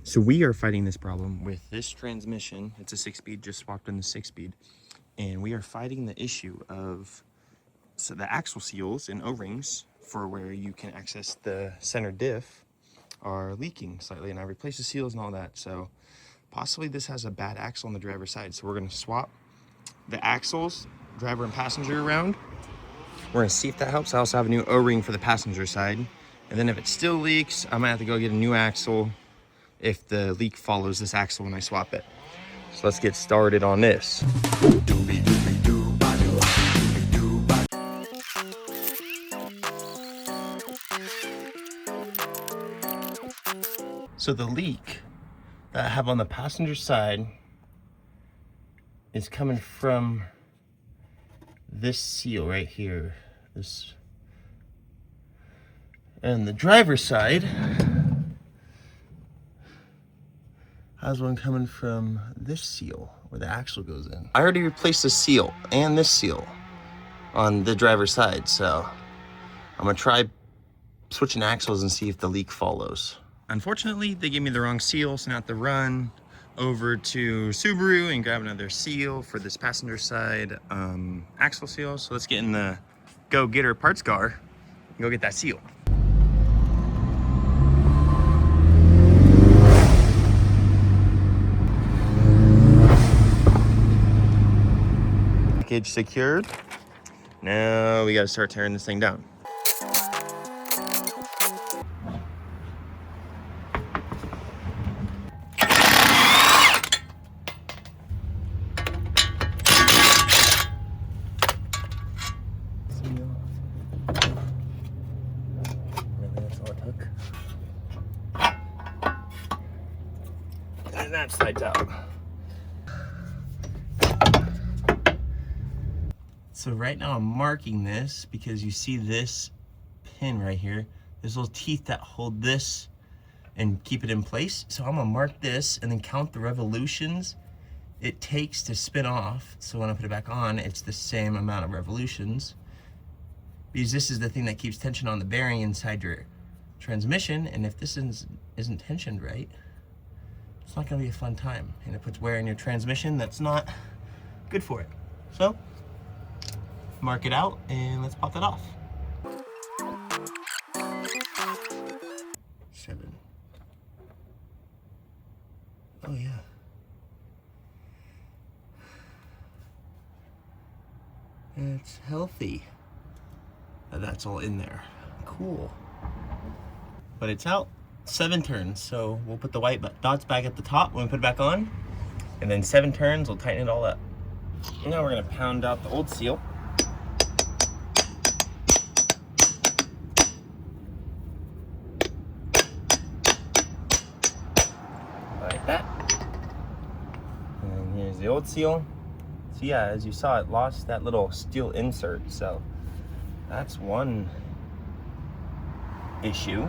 So we are fighting this problem with this transmission. It's a 6-speed, just swapped in the 6-speed. And we are fighting the issue of the axle seals and O-rings for where you can access the center diff are leaking slightly. And I replaced the seals and all that. So possibly this has a bad axle on the driver's side. So we're going to swap the axles, driver and passenger, around. We're going to see if that helps. I also have a new O-ring for the passenger side. And then if it still leaks, I might have to go get a new axle if the leak follows this axle when I swap it. So let's get started on this. So the leak that I have on the passenger side is coming from this seal right here. And the driver's side has one coming from this seal where the axle goes in. I already replaced the seal and this seal on the driver's side, so I'm gonna try switching axles and see if the leak follows. Unfortunately, they gave me the wrong seal, so now I have to run over to Subaru and grab another seal for this passenger side axle seal. So let's get in the go-getter parts car and go get that seal. Package secured. Now we gotta start tearing this thing down. That's all it took. And that slides out. So right now I'm marking this because you see this pin right here. There's little teeth that hold this and keep it in place. So I'm gonna mark this and then count the revolutions it takes to spin off. So when I put it back on, it's the same amount of revolutions. Because this is the thing that keeps tension on the bearing inside your transmission. And if this isn't tensioned right, it's not gonna be a fun time. And it puts wear in your transmission that's not good for it. So mark it out and let's pop that off. 7. Oh yeah. It's healthy. That's all in there. Cool. But it's out. 7 turns. So we'll put the white dots back at the top when we put it back on. And then 7 turns, we'll tighten it all up. Now we're gonna pound out the old seal. Like that. And here's the old seal. So yeah, as you saw, it lost that little steel insert. So that's one issue.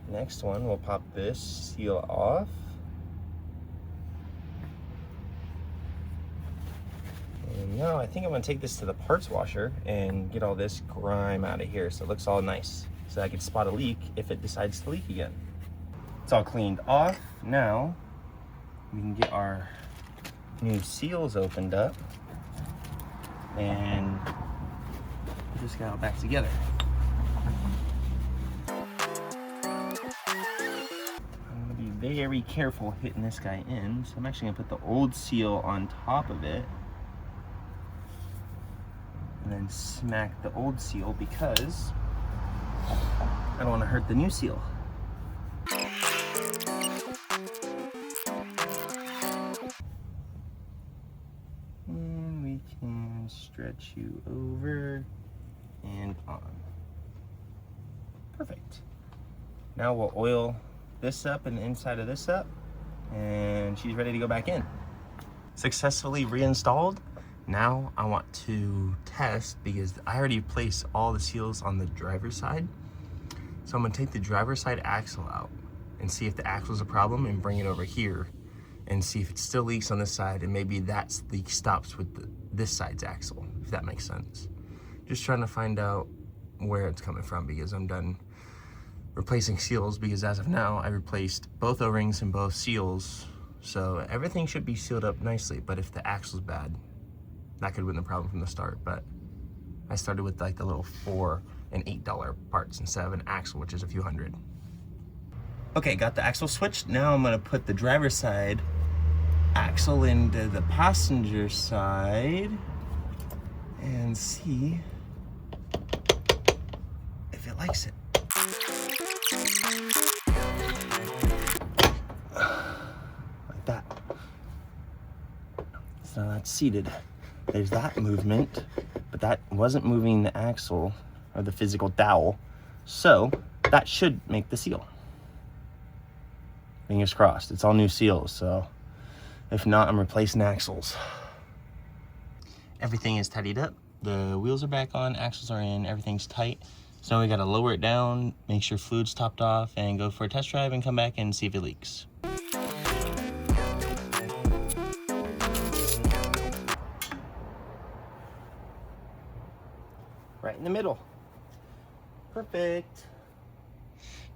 Next one, we'll pop this seal off. And now I think I'm gonna take this to the parts washer and get all this grime out of here so it looks all nice. So I can spot a leak if it decides to leak again. It's all cleaned off. Now we can get our new seals opened up and put this guy all back together. I'm gonna be very careful hitting this guy in, so I'm actually gonna put the old seal on top of it and then smack the old seal because I don't want to hurt the new seal. And we can stretch you over and on. Perfect. Now we'll oil this up and the inside of this up, and she's ready to go back in. Successfully reinstalled. Now I want to test because I already placed all the seals on the driver's side. So I'm gonna take the driver's side axle out and see if the axle is a problem and bring it over here and see if it still leaks on this side, and maybe that leak stops with this side's axle, if that makes sense. Just trying to find out where it's coming from because I'm done replacing seals, because as of now, I replaced both O-rings and both seals. So everything should be sealed up nicely, but if the axle's bad, that could have been the problem from the start. But I started with like the little $4 and $8 parts instead of an axle, which is a few hundred. Okay, got the axle switched. Now I'm gonna put the driver's side axle into the passenger side and see if it likes it. Like that. So that's seated. There's that movement, but that wasn't moving the axle or the physical dowel. So that should make the seal. Fingers crossed. It's all new seals, so if not, I'm replacing axles. Everything is tidied up. The wheels are back on, axles are in, everything's tight. So now we gotta lower it down, make sure fluid's topped off, and go for a test drive and come back and see if it leaks. Right in the middle. Perfect.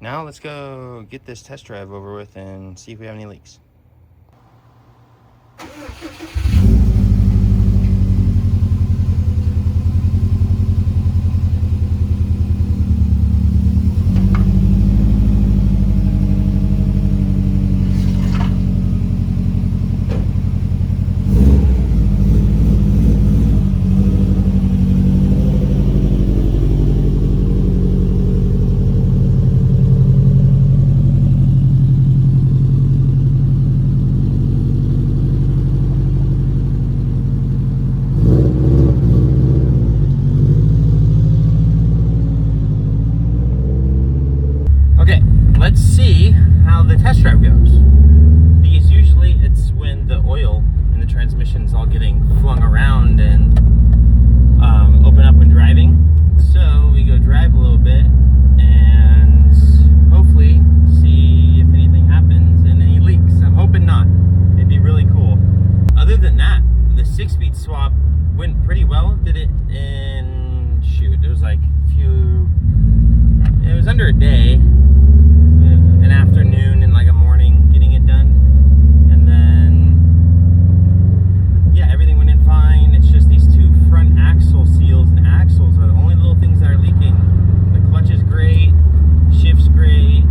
Now let's go get this test drive over with and see if we have any leaks. Let's see how the test drive goes, because usually it's when the oil in the transmission is all getting flung around and open up when driving. So we go drive a little bit and hopefully see if anything happens and any leaks. I'm hoping not. It'd be really cool. Other than that, the 6-speed swap went pretty well. Did it in, shoot, it was like it was under a day. An afternoon and like a morning getting it done, and then yeah, everything went in fine. It's just these two front axle seals, and axles are the only little things that are leaking. The clutch is great, shift's great,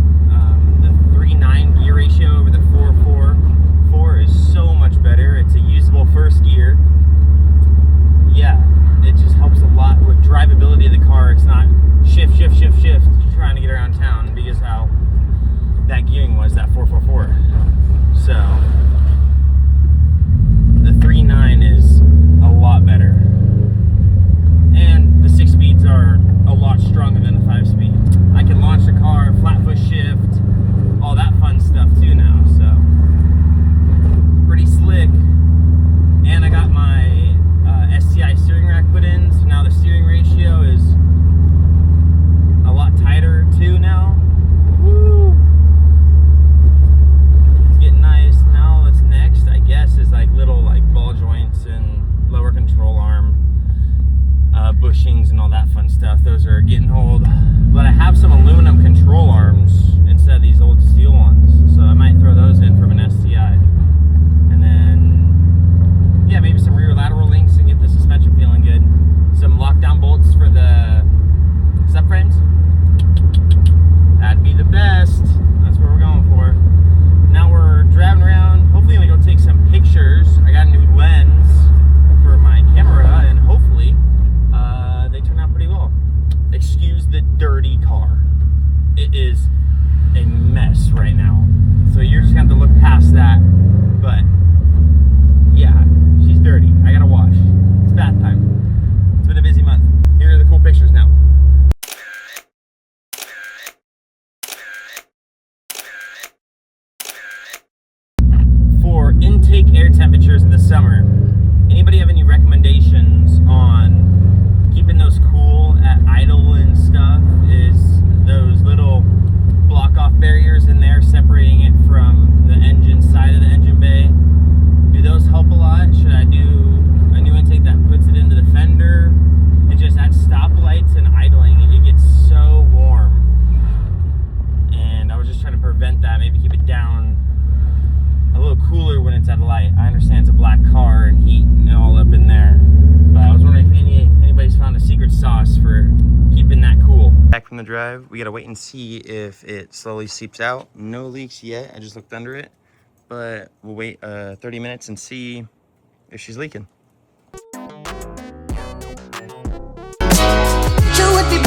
the 3.9 gear ratio over the 4.4 is so much better. It's a usable first gear. Yeah, it just helps a lot with drivability of the car. It's not shift trying to get around town, because how that gearing was, that 4.4. So the 3.9 is a lot better, and the 6 speeds are a lot stronger than the 5-speed. I can launch the car, flat foot shift, all that fun stuff too now, so pretty slick. And I got my STI steering rack put in, so now the steering ratio is a lot tighter too now. Woo! Nice. Now what's next, I guess, is like little like ball joints and lower control arm bushings and all that fun stuff. Those are getting old, but I have some aluminum control arms instead of these old steel ones, so I might throw those in from an STI. And then yeah, maybe some rear lateral links and get the suspension feeling good. Some lockdown bolts for the subframes. That'd be the best. That's what we're going for. Now we're driving around. Hopefully we go take some pictures. I got a new lens for my camera, and hopefully they turn out pretty well. Excuse the dirty car. It is a mess right now, so you're just gonna have to look past that. But yeah, she's dirty. I gotta wash. It's bath time. It's been a busy month. Here are the cool pictures now. Intake air temperatures in the summer. Anybody have any recommendations on keeping those cool at idle and stuff? Is those little block off barriers in there separating it from the engine side of the engine bay, do those help a lot? Should I do a new intake that puts it into the fender? And just at stoplights and idling, it gets so warm. it's at a light. I understand it's a black car and heat and all up in there, but I was wondering if anybody's found a secret sauce for keeping that cool. Back from the drive, we gotta wait and see if it slowly seeps out. No leaks yet, I just looked under it, but we'll wait 30 minutes and see if she's leaking. Chew with me.